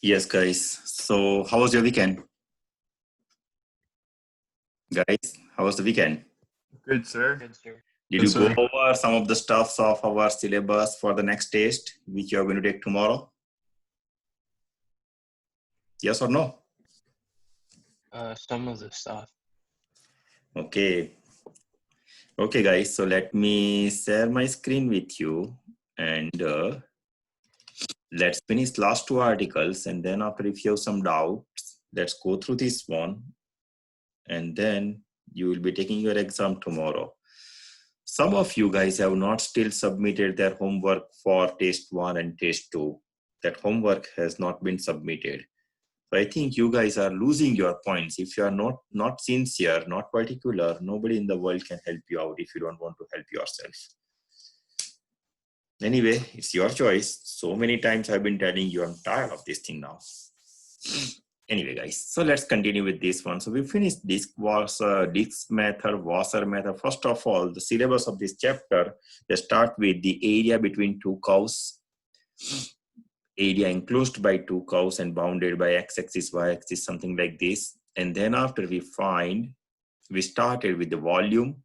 Yes, guys. So, how was your weekend? Guys, how was the weekend? Good, sir. Good, sir. Did Good, you go sir. over some of the stuffs of our syllabus for the next test, which you are going to take tomorrow? Yes or no? Some of the stuff. Okay. Okay, guys. So, let me share my screen with you and let's finish last two articles. And then after, if you have some doubts, let's go through this one. And then you will be taking your exam tomorrow. Some of you guys have not still submitted their homework for test 1 and test 2. That homework has not been submitted. So I think you guys are losing your points. If you are not sincere, not particular, nobody in the world can help you out if you don't want to help yourself. Anyway, it's your choice. So many times I've been telling you I'm tired of this thing now. Anyway, guys, so let's continue with this one. So we finished disk method, Wasser method. First of all, the syllabus of this chapter, they start with the area between two curves, area enclosed by two curves and bounded by x-axis, y-axis, something like this. And then after we started with the volume.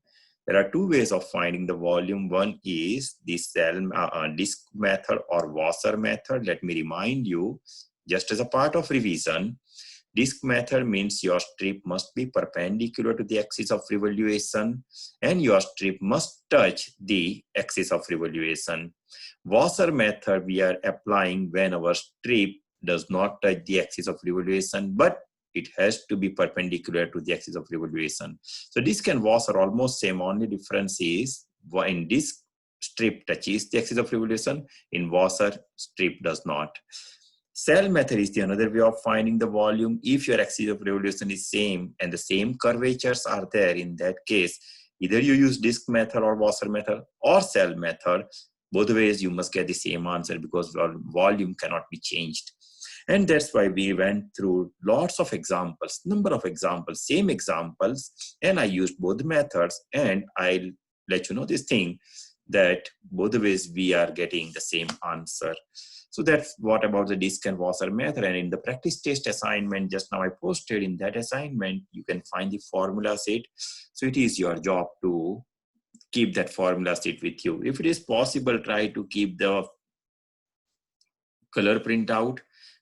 There are two ways of finding the volume. One is the disk method or Wasser method. Let me remind you, just as a part of revision, disk method means your strip must be perpendicular to the axis of revolution and your strip must touch the axis of revolution. Wasser method we are applying when our strip does not touch the axis of revolution, but it has to be perpendicular to the axis of revolution. So disk and Wasser are almost same, only difference is in disk strip touches the axis of revolution, in Wasser strip does not. Cell method is the another way of finding the volume. If your axis of revolution is same and the same curvatures are there, in that case, either you use disk method or Wasser method or cell method. Both ways you must get the same answer because volume cannot be changed. And that's why we went through lots of examples, number of examples, same examples, and I used both methods, and I'll let you know this thing that both ways we are getting the same answer. So that's what about the disk and Wasser method. And in the practice test assignment, just now I posted, in that assignment, you can find the formula set. So it is your job to keep that formula set with you. If it is possible, try to keep the color printout,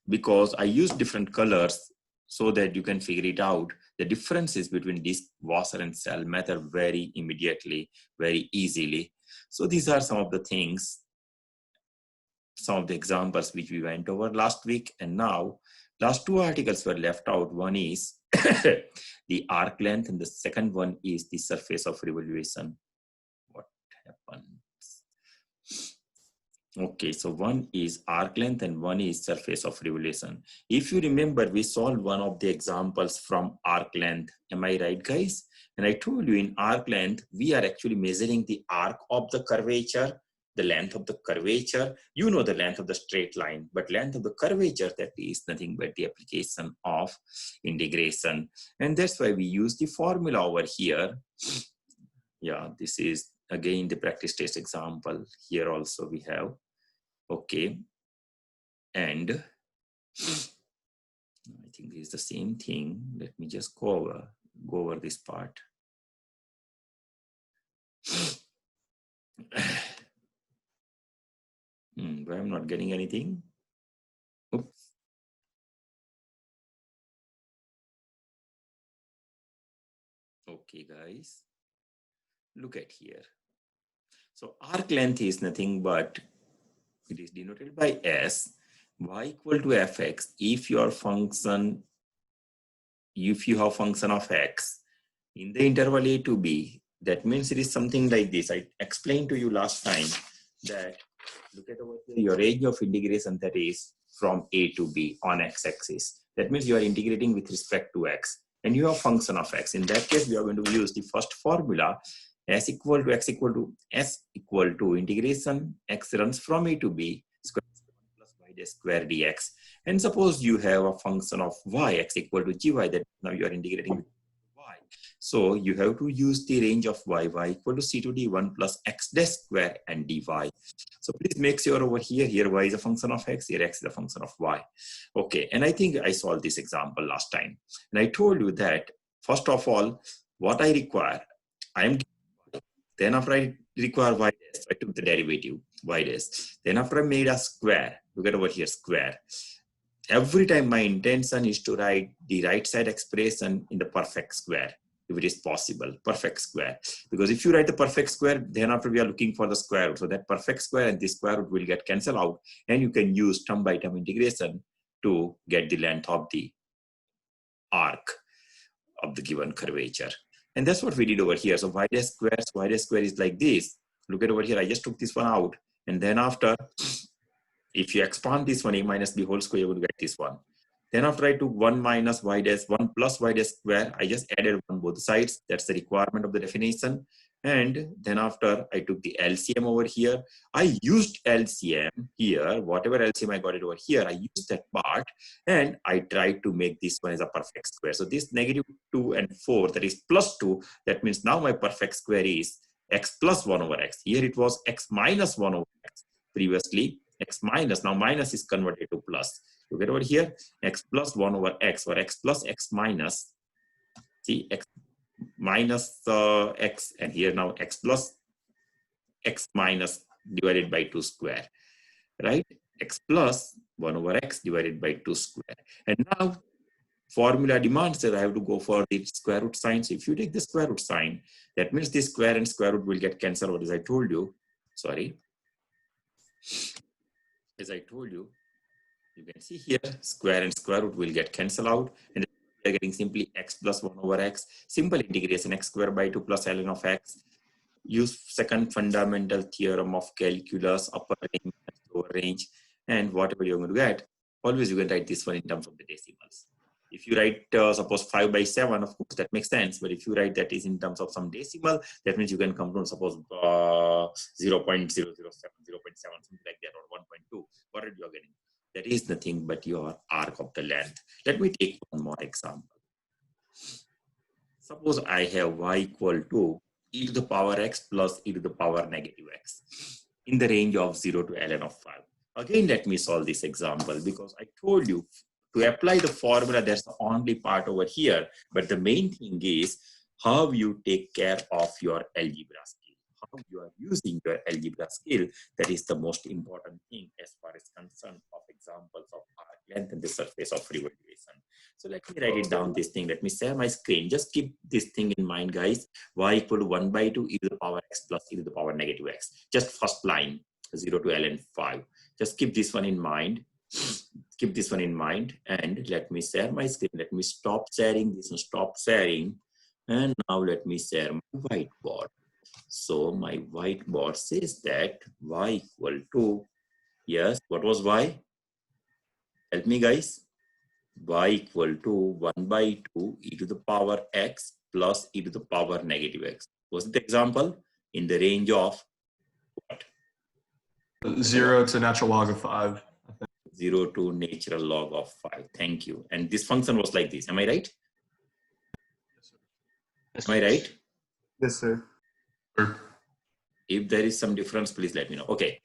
because I use different colors so that you can figure it out. The differences between disk, Wasser, and cell method very immediately, very easily. So these are some of the things, some of the examples which we went over last week. And now, last two articles were left out. One is the arc length, and the second one is the surface of revolution. What happened? Okay, so one is arc length and one is surface of revolution. If you remember, we solved one of the examples from arc length. Am I right, guys? And I told you in arc length, we are actually measuring the arc of the curvature, the length of the curvature. You know the length of the straight line, but length of the curvature, that is nothing but the application of integration. And that's why we use the formula over here. Yeah, this is again the practice test example. Here also we have. Okay, and I think this is the same thing. Let me just go over this part. I'm not getting anything. Oops. Okay, guys, look at here. So arc length is nothing but, it is denoted by S, y equal to fx. If you have function of x in the interval a to b, that means it is something like this. I explained to you last time that, look at over here, your range of integration, that is from a to b on x-axis. That means you are integrating with respect to x, and you have function of x. In that case, we are going to use the first formula, s equal to integration x runs from a to b square plus y square dx. And suppose you have a function of y, x equal to gy, that now you are integrating with y. So you have to use the range of y equal to c to d1 plus x dash square and dy. So please make sure over here y is a function of x, here x is a function of y. Okay, and I think I solved this example last time. And I told you that, first of all, what I require, I am, then after I require y dash, I took the derivative, y dash. Then after I made a square, look at over here, square. Every time my intention is to write the right side expression in the perfect square, if it is possible, perfect square. Because if you write the perfect square, then after we are looking for the square root. So that perfect square and this square root will get cancelled out, and you can use term by term integration to get the length of the arc of the given curvature. And that's what we did over here. So y dash square is like this. Look at over here, I just took this one out. And then after, if you expand this one, a minus b whole square, you will get this one. Then after I took 1 minus y dash, 1 plus y dash square, I just added on both sides. That's the requirement of the definition. And then after I took the LCM over here, I used LCM here, whatever LCM I got it over here, I used that part and I tried to make this one as a perfect square. So this -2 and 4, that is +2, that means now my perfect square is x plus 1 over x. Here it was x minus 1 over x. Previously, x minus, now minus is converted to plus. Look at over here, x plus 1 over x, or x plus x minus, see, x minus x, and here now x plus x minus divided by 2 square, right? X plus 1 over x divided by 2 square. And now formula demands that I have to go for the square root sign. So if you take the square root sign, that means the square and square root will get cancelled out, as I told you. Sorry. As I told you, you can see here, square and square root will get cancelled out, and we are getting simply x plus 1 over x. Simple integration, x square by 2 plus ln of x. Use second fundamental theorem of calculus, upper range, lower range, and whatever you're going to get, always you can write this one in terms of the decimals. If you write, suppose 5 by 7, of course, that makes sense. But if you write that is in terms of some decimal, that means you can come to, suppose, 0.007, 0.7, something like that, or 1.2, whatever you are getting. That is nothing but your arc of the length. Let me take one more example. Suppose I have y equal to e to the power x plus e to the power negative x in the range of 0 to ln of 5. Again, let me solve this example, because I told you to apply the formula, that's the only part over here. But the main thing is how you take care of your algebra skill, how you are using your algebra skill. That is the most important thing as far as concerned of examples of arc length and the surface of revolution. So let me write it down, this thing. Let me share my screen. Just keep this thing in mind, guys. Y equal to 1 by 2 e to the power x plus e to the power negative x. Just first line, 0 to ln 5. Just keep this one in mind. Keep this one in mind, and let me share my screen. Let me stop sharing this and stop sharing. And now let me share my whiteboard. So my whiteboard says that y equal to, yes, what was y? Help me, guys. Y equal to 1 by 2 e to the power x plus e to the power negative x. Was the example in the range of what? 0 to natural log of 5. 0 to natural log of 5. Thank you. And this function was like this. Am I right? Am I right? Yes, sir. If there is some difference, please let me know. Okay.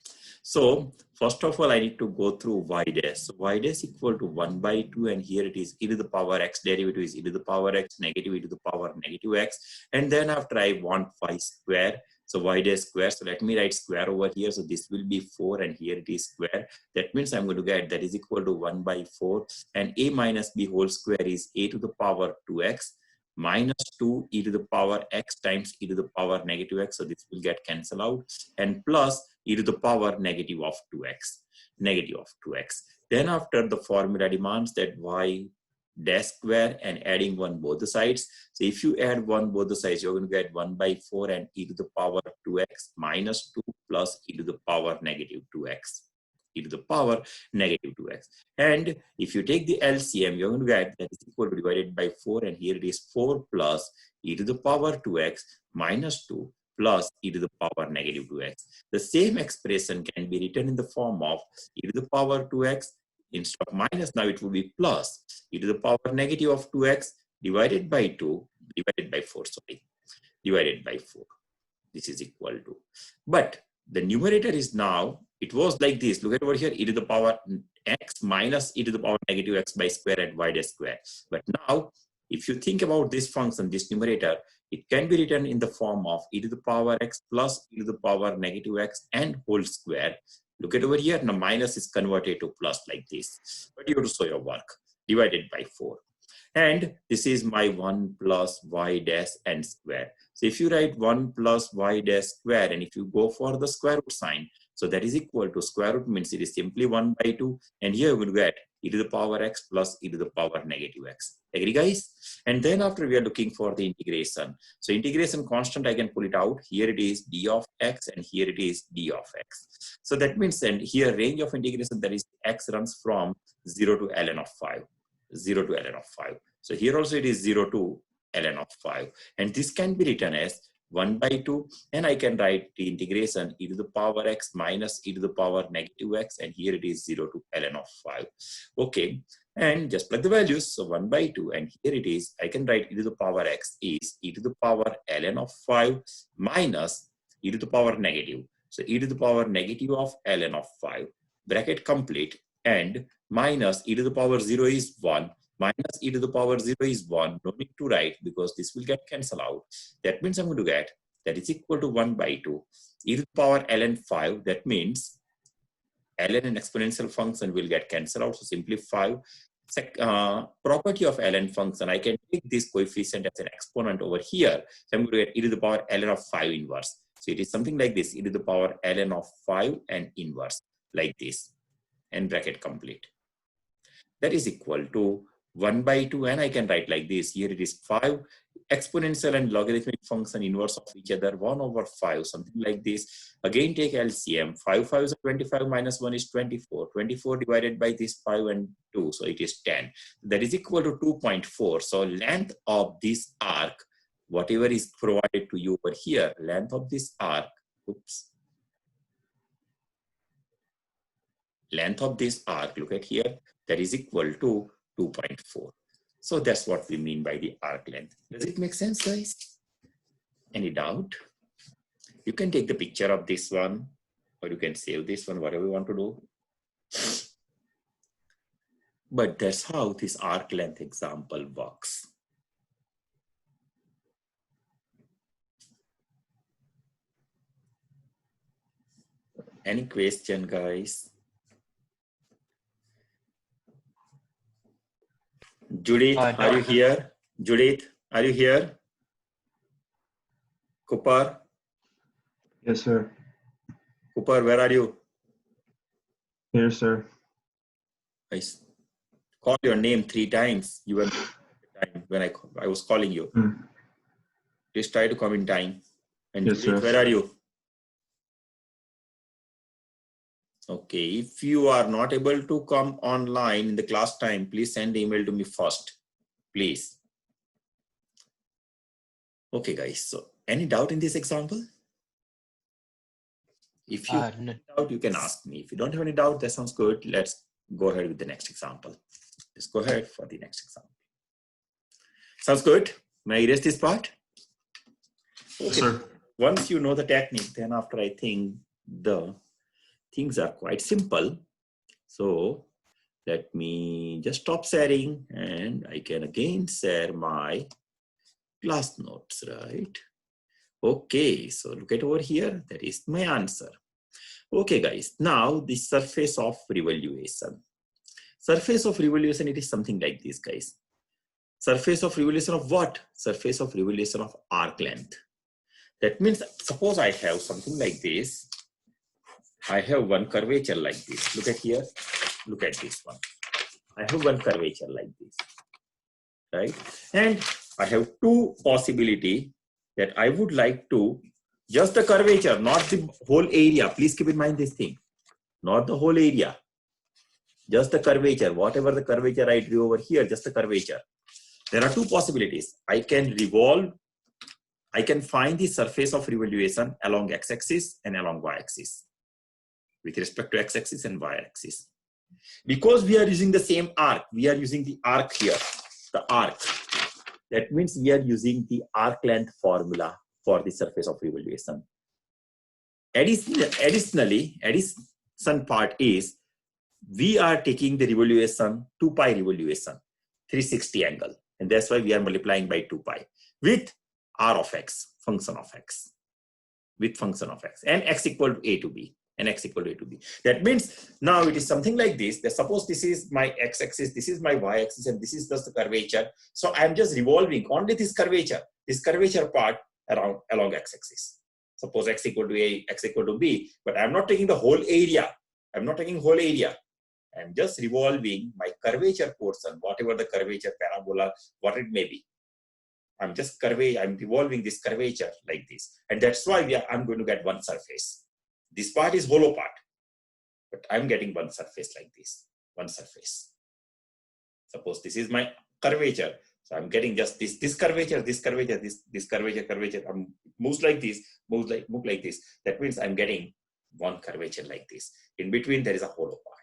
So first of all, I need to go through y dash. So y dash equal to 1 by 2, and here it is e to the power x, derivative is e to the power x, negative e to the power negative x. And then after I want y square, so y dash square. So let me write square over here. So this will be 4, and here it is square. That means I'm going to get that is equal to 1 by 4, and a minus b whole square is a to the power 2x minus 2 e to the power x times e to the power negative x. So this will get cancelled out, and plus e to the power negative of 2x, negative of 2x. Then after, the formula demands that y dash square and adding 1 both the sides. So if you add 1 both the sides, you're going to get 1 by 4 and e to the power 2x minus 2 plus e to the power negative 2x. E to the power negative 2x. And if you take the LCM, you're going to get that is equal to divided by 4, and here it is 4 plus e to the power 2x minus 2 plus e to the power negative 2x. The same expression can be written in the form of e to the power 2x. Instead of minus, now it will be plus e to the power negative of 2x divided by 2 divided by 4, sorry, divided by 4. This is equal to, but the numerator is now, it was like this. Look at over here, e to the power x minus e to the power negative x by square and y dash square. But now, if you think about this function, this numerator, it can be written in the form of e to the power x plus e to the power negative x and whole square. Look at over here, now minus is converted to plus like this. But you have to show your work, divided by 4. And this is my 1 plus y dash n square. So if you write 1 plus y dash square, and if you go for the square root sign, so that is equal to square root means it is simply 1 by 2. And here we will get e to the power x plus e to the power negative x. Agree, guys? And then after we are looking for the integration. So integration constant, I can pull it out. Here it is d of x and here it is d of x. So that means, and here range of integration, that is x runs from 0 to ln of 5. 0 to ln of 5. So here also it is 0 to ln of 5. And this can be written as 1 by 2. And I can write the integration e to the power x minus e to the power negative x. And here it is 0 to ln of 5. Okay. And just plug the values. So 1 by 2. And here it is, I can write e to the power x is e to the power ln of 5 minus e to the power negative. So e to the power negative of ln of 5. Bracket complete. And minus e to the power 0 is 1, minus e to the power 0 is 1. No need to write because this will get cancelled out. That means I'm going to get that is equal to 1 by 2. E to the power ln 5, that means ln and exponential function will get cancelled out. So simply 5. Property of ln function, I can take this coefficient as an exponent over here. So I'm going to get e to the power ln of 5 inverse. So it is something like this, e to the power ln of 5 and inverse, like this. And bracket complete. That is equal to 1 by 2, and I can write like this. Here it is 5 exponential and logarithmic function inverse of each other, 1 over 5, something like this. Again, take LCM. 5 5 is 25 minus 1 is 24. 24 divided by this 5 and 2, so it is 10. That is equal to 2.4. So length of this arc, whatever is provided to you over here, length of this arc, oops. Length of this arc, look at here, that is equal to 2.4. So that's what we mean by the arc length. Does it make sense, guys? Any doubt? You can take the picture of this one, or you can save this one, whatever you want to do. But that's how this arc length example works. Any question, guys? Judith, are you here? Judith, are you here? Cooper? Yes, sir. Cooper, where are you? Here, sir. I called your name 3 times. You were time when I was calling you. Please try to come in time. And Yes, Judith, sir. where are you? Okay, if you are not able to come online in the class time, please send the email to me first, please. Okay, guys, so any doubt in this example? If you have any doubt, you can ask me. If you don't have any doubt, that sounds good. Let's go ahead with the next example. Let's go ahead for the next example. Sounds good? May I erase this part? Okay. Sir. Once you know the technique, then after I think the things are quite simple. So let me just stop sharing and I can again share my class notes, right? Okay, so look at over here. That is my answer. Okay, guys. Now the surface of revolution. Surface of revolution, it is something like this, guys. Surface of revolution of what? Surface of revolution of arc length. That means, suppose I have something like this. I have one curvature like this. Look at here. Look at this one. I have one curvature like this, right? And I have 2 possibilities that I would like to, just the curvature, not the whole area. Please keep in mind this thing. Not the whole area. Just the curvature. Whatever the curvature I drew over here, just the curvature. There are 2 possibilities. I can revolve. I can find the surface of revolution along x-axis and along y-axis, with respect to x-axis and y-axis. Because we are using the same arc, we are using the arc here, the arc. That means we are using the arc length formula for the surface of revolution. Additionally, addition part is we are taking the revolution 2 pi revolution 360 angle, and that's why we are multiplying by 2 pi with r of x, function of x, with function of x, and x equal to a to b, and x equal to a to b. That means now it is something like this, that suppose this is my x-axis, this is my y-axis, and this is just the curvature. So I'm just revolving only this curvature part along x-axis. Suppose x equal to a, x equal to b, but I'm not taking the whole area. I'm not taking whole area. I'm just revolving my curvature portion, whatever the curvature, parabola, what it may be. I'm revolving this curvature like this. And that's why I'm going to get one surface. This part is hollow part, but I'm getting one surface like this, one surface. Suppose this is my curvature. So I'm getting just this curvature, this curvature, this curvature. Moves like this, move like this. That means I'm getting one curvature like this. In between, there is a hollow part.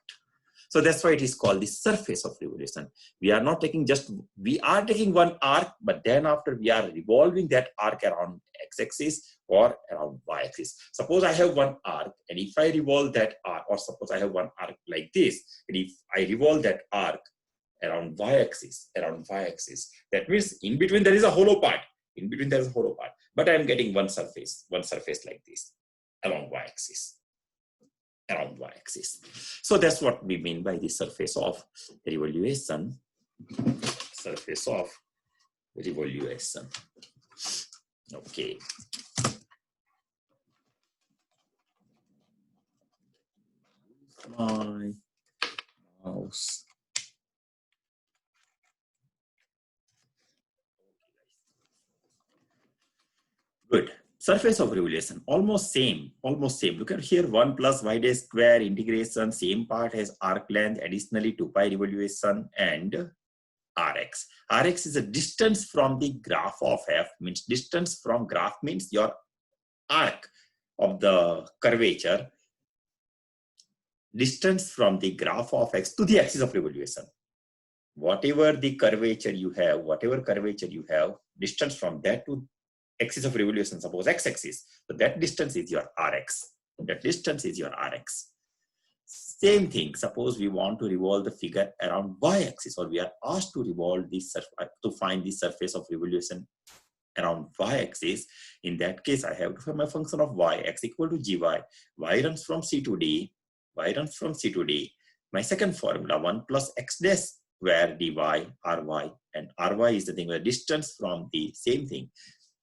So that's why it is called the surface of revolution. We are taking one arc, but then after we are revolving that arc around x-axis or around y-axis. Suppose I have one arc, and if I revolve that arc, or suppose I have one arc like this, and if I revolve that arc around y-axis, that means in between there is a hollow part. But I am getting one surface like this along y-axis. So that's what we mean by the surface of revolution. Okay. My mouse. Good. Surface of revolution, almost same. Look at here, 1 plus y dash square integration, same part has arc length, additionally 2 pi revolution and rx. Rx is a distance from the graph of f, means distance from graph means your arc of the curvature, distance from the graph of x to the axis of revolution. Whatever the curvature you have, distance from that to axis of revolution, suppose x-axis, so that distance is your rx. Same thing, suppose we want to revolve the figure around y-axis, or we are asked to revolve this to find the surface of revolution around y-axis. In that case, I have to find my function of y, x equal to gy, y runs from c to d, My second formula, 1 plus x dash square dy, ry, and ry is the thing where distance from the same thing,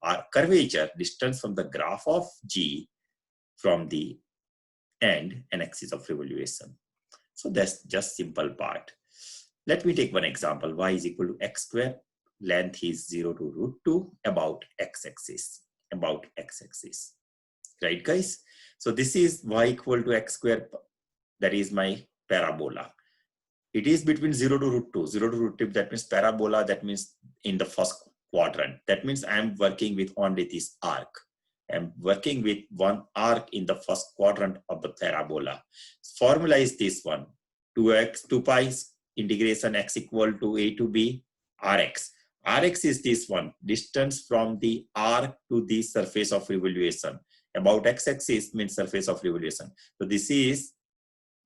our curvature, distance from the graph of G from the end and axis of revolution. So that's just simple part. Let me take one example. Y is equal to x square. Length is 0 to root 2 about x-axis. Right, guys? So this is y equal to x square. That is my parabola. It is between 0 to root 2. 0 to root 2, that means parabola. That means in the first quadrant. That means I'm working with only this arc. I'm working with one arc in the first quadrant of the parabola. Formula is this one, 2 pi integration x equal to a to b rx. Rx is this one, distance from the arc to the surface of revolution. About x-axis means surface of revolution. So this is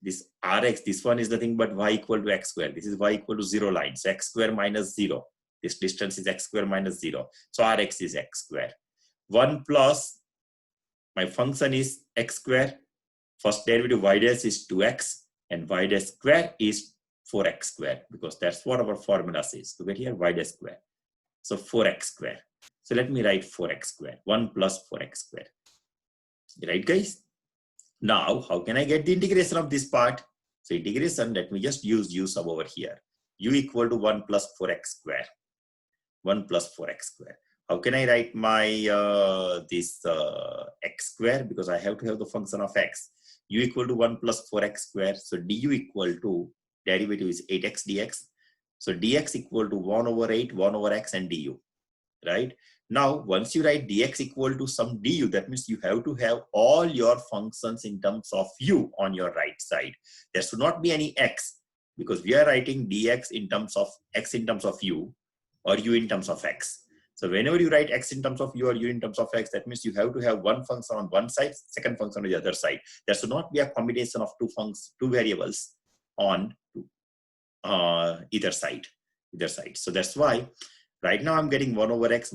this Rx, this one is nothing but y equal to x square. This is y equal to 0 line. So x square minus 0. This distance is x square minus 0. So Rx is x square. 1 plus, my function is x square. First derivative y dash is 2x and y dash square is 4x square, because that's what our formula says. To get here, y dash square. So 4x square. So let me write 4x square. 1 plus 4x square. Right, guys? Now, how can I get the integration of this part? So integration, let me just use u sub over here. U equal to 1 plus 4x square. 1 plus 4x square. How can I write my x square? Because I have to have the function of x. U equal to 1 plus 4x square. So du equal to, derivative is 8x dx. So dx equal to 1 over 8, 1 over x and du. Right? Now, once you write dx equal to some du, that means you have to have all your functions in terms of u on your right side. There should not be any x, because we are writing dx in terms of x in terms of u. or u in terms of x. So whenever you write x in terms of u or u in terms of x, that means you have to have one function on one side, second function on the other side. There should not be a combination of two variables on either side. So that's why right now I'm getting 1 over x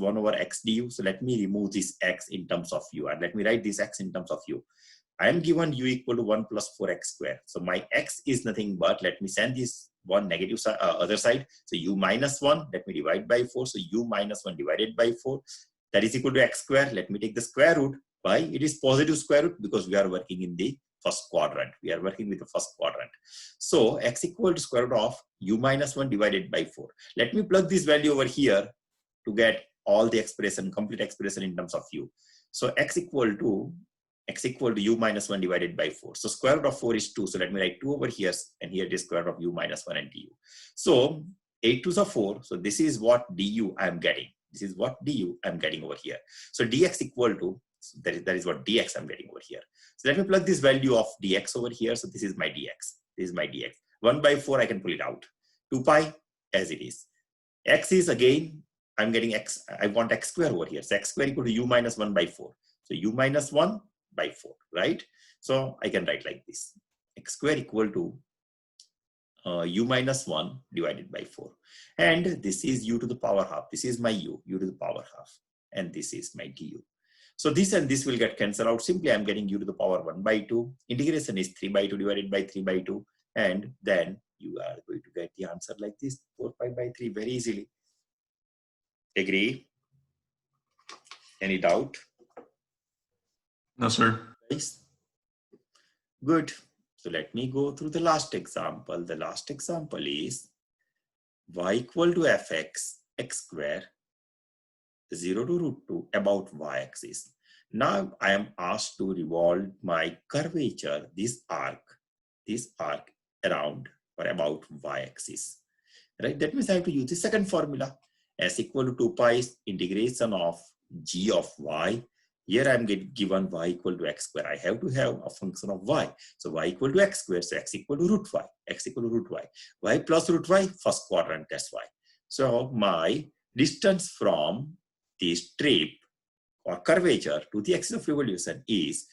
du. So let me remove this x in terms of u, and let me write this x in terms of u. I am given u equal to 1 plus 4x square. So my x is nothing but, let me send this one negative side, other side. So u minus 1, let me divide by 4. So u minus 1 divided by 4, that is equal to x square. Let me take the square root. Why? It is positive square root because we are working in the first quadrant. We are working with the first quadrant. So x equal to square root of u minus 1 divided by 4. Let me plug this value over here to get all the expression, complete expression in terms of u. So x equal to u minus 1 divided by 4. So square root of 4 is 2. So let me write 2 over here, and here it is square root of u minus 1 and du. So 8 2s are 4. So this is what du I am getting. This is what du I am getting over here. So dx equal to, so that is what dx I'm getting over here. So let me plug this value of dx over here. So this is my dx. This is my dx. 1 by 4, I can pull it out. 2 pi as it is. X is again, I'm getting x. I want x square over here. So x square equal to u minus 1 by 4. So u minus 1 by 4, right? So I can write like this. X square equal to u minus 1 divided by 4. And this is u to the power half. This is my u to the power half. And this is my du. So this and this will get cancelled out. Simply I'm getting u to the power 1 by 2. Integration is 3 by 2 divided by 3 by 2. And then you are going to get the answer like this, 4 pi by 3, very easily. Agree? Any doubt? No, sir. Nice. Good. So let me go through the last example. The last example is y equal to fx x square 0 to root 2 about y-axis. Now I am asked to revolve my curvature, this arc around or about y-axis. Right? That means I have to use the second formula. S equal to 2 pi integration of g of y. Here I am given y equal to x square. I have to have a function of y. So y equal to x square. So x equal to root y. X equal to root y. Y plus root y, first quadrant, that's y. So my distance from the strip or curvature to the axis of revolution is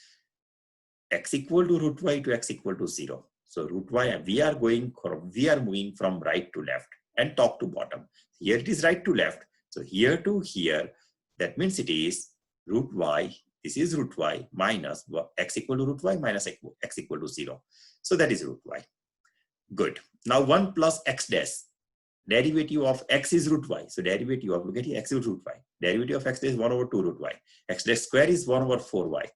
x equal to root y to x equal to 0. So root y, we are moving from right to left and top to bottom. Here it is right to left. So here to here, that means it is root y. This is root y minus x equal to root y minus x equal to 0. So that is root y. Good. Now 1 plus x dash. Derivative of x is root y. So derivative of, look at here, x is root y. Derivative of x is 1 over 2 root y. X dash square is 1 over 4y.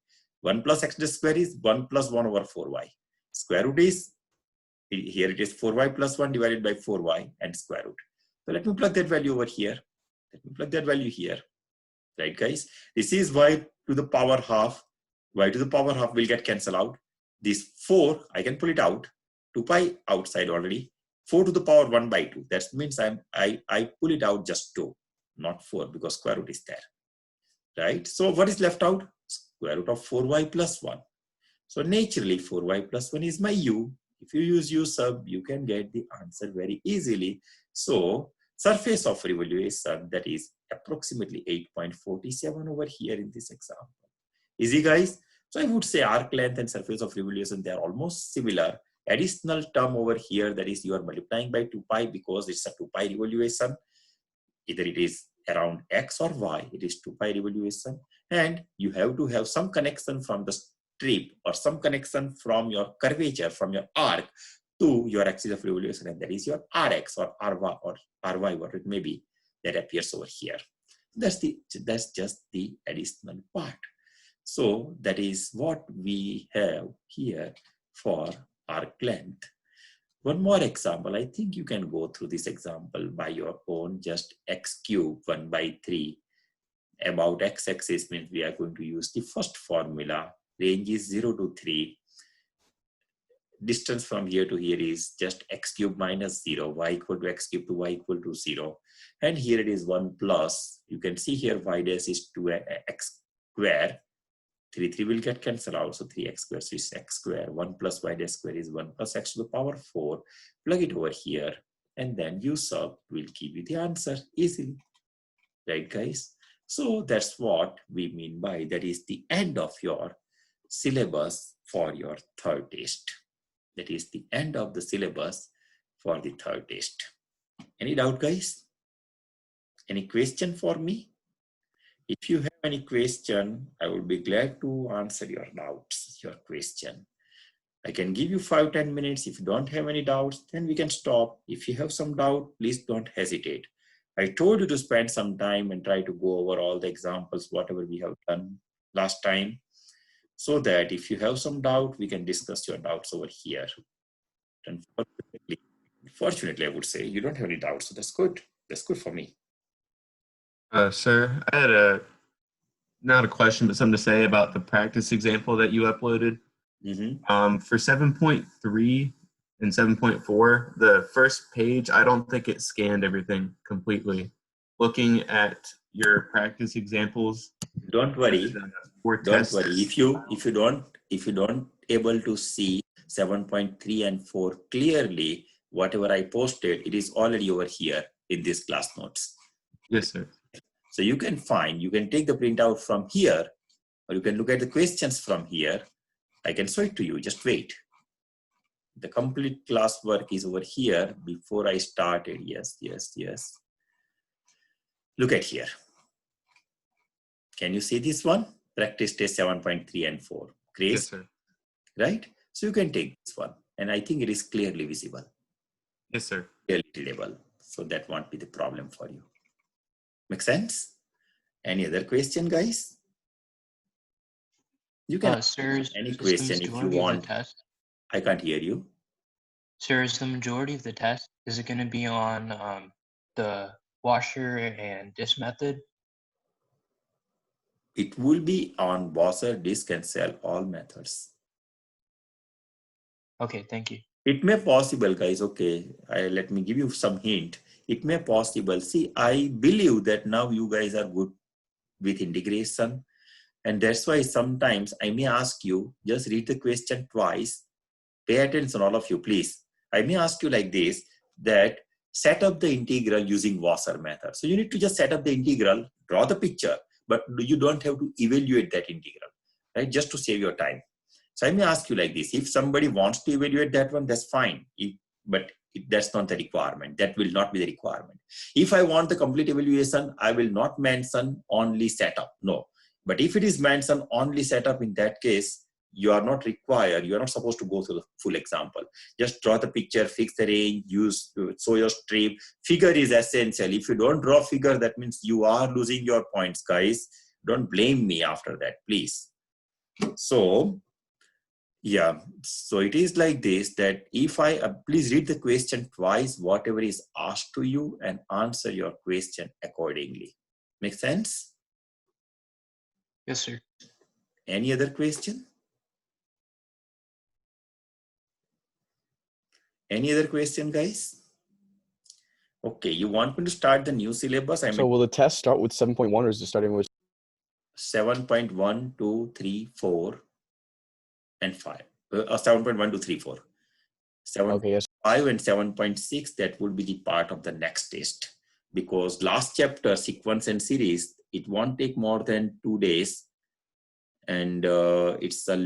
1 plus x dash square is 1 plus 1 over 4y. Square root is, here it is 4y plus 1 divided by 4y and square root. So let me plug that value over here. Let me plug that value here. Right, guys? This is y to the power half. Y to the power half will get cancelled out. This 4, I can pull it out. 2 pi outside already. 4 to the power 1 by 2. That means I pull it out just 2, not 4, because square root is there. Right? So what is left out? Square root of 4y plus 1. So naturally 4y plus 1 is my u. If you use u sub, you can get the answer very easily. So surface of revolution, that is approximately 8.47 over here in this example. Easy, guys? So I would say arc length and surface of revolution, they are almost similar. Additional term over here, that is you are multiplying by 2 pi because it's a 2 pi revolution. Either it is around x or y, it is 2 pi revolution. And you have to have some connection from the strip or some connection from your curvature, from your arc to your axis of revolution, and that is your rx or ry, what it may be, that appears over here. That's just the additional part. So that is what we have here for arc length. One more example. I think you can go through this example by your own. Just x cube 1 by 3 about x-axis means we are going to use the first formula. Range is 0 to 3. Distance from here to here is just x cube minus 0. Y equal to x cube to y equal to 0. And here it is 1 plus. You can see here y dash is 2x square. 3 will get cancelled out. So 3x square is x square. 1 plus y dash square is 1 plus x to the power 4. Plug it over here. and then you solve, will give you the answer easily. Right, guys? So that's what we mean by that is the end of your syllabus for your third test. That is the end of the syllabus for the third test. Any doubt, guys? Any question for me? If you have any question, I would be glad to answer your doubts, your question. I can give you 5-10 minutes. If you don't have any doubts, then we can stop. If you have some doubt, please don't hesitate. I told you to spend some time and try to go over all the examples, whatever we have done last time, so that if you have some doubt, we can discuss your doubts over here. Unfortunately, I would say you don't have any doubts, so that's good. That's good for me. Sir, I had not a question, but something to say about the practice example that you uploaded. For 7.3 and 7.4, the first page, I don't think it scanned everything completely. Looking at your practice examples. Don't worry. Don't worry. If you don't able to see 7.3 and 4 clearly, whatever I posted, it is already over here in this class notes. Yes, sir. So you can take the printout from here, or you can look at the questions from here. I can show it to you. Just wait. The complete classwork is over here before I started. Yes. Look at here. Can you see this one? Practice test 7.3 and 4. Great. Yes, sir. Right? So you can take this one. And I think it is clearly visible. Yes, sir. Clearly readable. So that won't be the problem for you. Make sense? Any other question, guys? You can ask any question if you want. I can't hear you. Sir, is the majority of the test, is it going to be on the washer and disk method? It will be on washer, disk, and cell, all methods. Okay, thank you. It may possible, guys. Okay, let me give you some hint. It may possible. See, I believe that now you guys are good with integration. And that's why sometimes I may ask you, just read the question twice. Pay attention, all of you, please. I may ask you like this, that set up the integral using washer method. So you need to just set up the integral, draw the picture, but you don't have to evaluate that integral, right? Just to save your time. So I may ask you like this, if somebody wants to evaluate that one, that's fine. That's not the requirement. That will not be the requirement. If I want the complete evaluation, I will not mention only setup. No. But if it is mentioned only setup, in that case, you are not required. You are not supposed to go through the full example. Just draw the picture, fix the range, show your strip. Figure is essential. If you don't draw figure, that means you are losing your points, guys. Don't blame me after that, please. So, yeah. So it is like this, that if I, please read the question twice, whatever is asked to you, and answer your question accordingly. Make sense? Yes, sir. Any other question? Any other question, guys? Okay, you want me to start the new syllabus? So will the test start with 7.1 or is it starting with 7.1, 2, 3, 4, and 5. 7.1, 2, 3, 4. 7.5 okay, yes. and 7.6, that would be the part of the next test. Because last chapter, sequence and series, it won't take more than 2 days. And it's a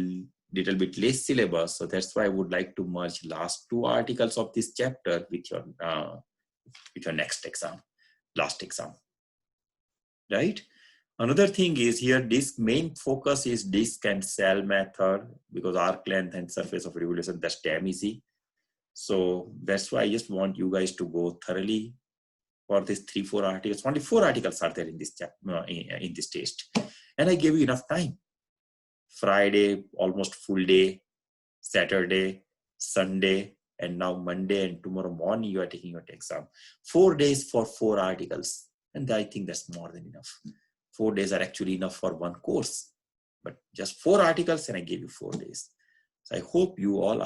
little bit less syllabus. So that's why I would like to merge last 2 articles of this chapter with your next exam, last exam, right? Another thing is here, this main focus is disk and cell method, because arc length and surface of revolution, that's damn easy. So that's why I just want you guys to go thoroughly for these 3-4 articles. Only 4 articles are there in this in this test, and I gave you enough time. Friday, almost full day, Saturday, Sunday, and now Monday, and tomorrow morning you are taking your exam. 4 days for 4 articles, and I think that's more than enough. 4 days are actually enough for 1 course, but just 4 articles, and I gave you 4 days. So I hope you all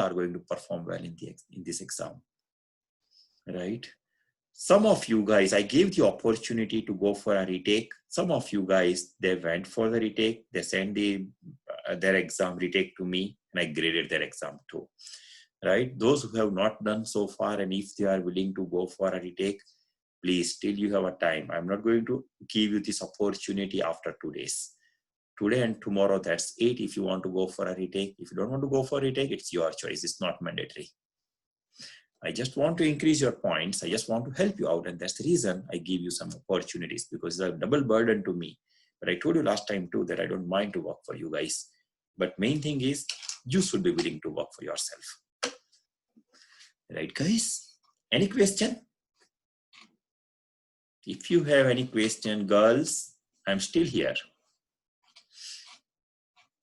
are going to perform well in this exam, right? Some of you guys, I gave the opportunity to go for a retake. Some of you guys, they went for the retake. They sent their exam retake to me, and I graded their exam too. right? Those who have not done so far, and if they are willing to go for a retake, please, still you have a time. I'm not going to give you this opportunity after 2 days. Today and tomorrow, that's it. If you want to go for a retake, if you don't want to go for a retake, it's your choice. It's not mandatory. I just want to increase your points. I just want to help you out. And that's the reason I give you some opportunities, because it's a double burden to me. But I told you last time too that I don't mind to work for you guys. But main thing is you should be willing to work for yourself. Right, guys? Any question? If you have any question, girls, I'm still here.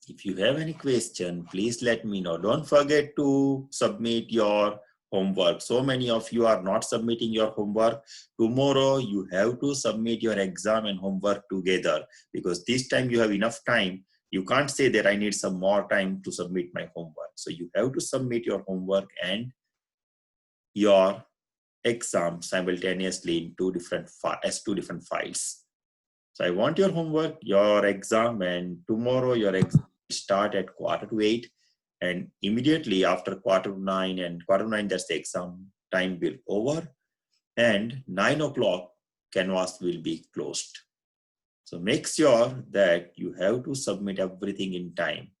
If you have any question, please let me know. Don't forget to submit your homework. So many of you are not submitting your homework. Tomorrow you have to submit your exam and homework together, because this time you have enough time. You can't say that I need some more time to submit my homework. So you have to submit your homework and your exam simultaneously in two different files. So I want your homework, your exam, and tomorrow your exam start at 7:45, and immediately after 8:45 and 9:15, that's the exam time will over, and 9 o'clock canvas will be closed. So make sure that you have to submit everything in time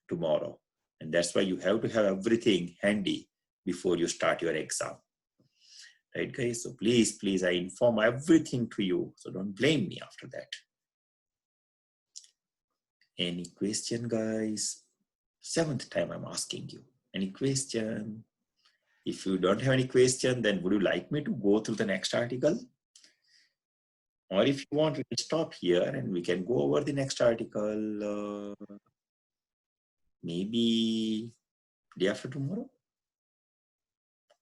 tomorrow, and that's why you have to have everything handy before you start your exam. Right, guys? So please, I inform everything to you, so don't blame me after that. Any question, guys? 7th time I'm asking you. Any question? If you don't have any question, then would you like me to go through the next article? Or if you want, we can stop here and we can go over the next article maybe day after tomorrow.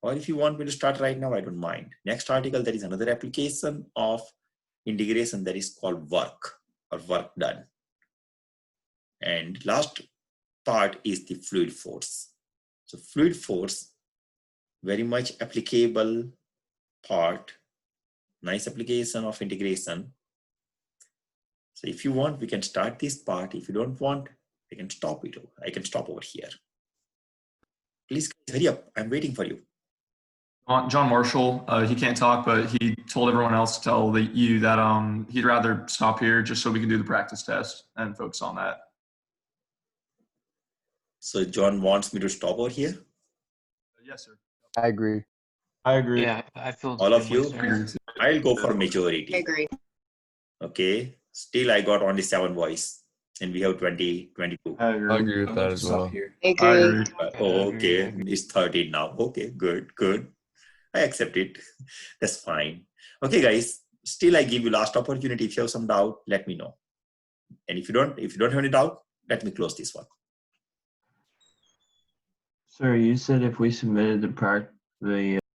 Or if you want me to start right now, I don't mind. Next article, there is another application of integration that is called work or work done. And last part is the fluid force. So fluid force, very much applicable part, nice application of integration. So if you want, we can start this part. If you don't want, we can stop it. I can stop over here. Please hurry up. I'm waiting for you. John Marshall, he can't talk, but he told everyone else to tell you that he'd rather stop here just so we can do the practice test and focus on that. So John wants me to stop over here? Yes, sir. I agree. I agree. Yeah, I feel the All of same way, you? sir. I'll go for majority. I agree. Okay. Still, I got only 7 voice and we have 22. I agree. I agree with that as well. I agree. Oh, I agree. okay. It's 13 now. Okay, good. I accept it. That's fine. Okay, guys. Still, I give you last opportunity. If you have some doubt, let me know. And if you don't have any doubt, let me close this one. Sir, you said if we submitted the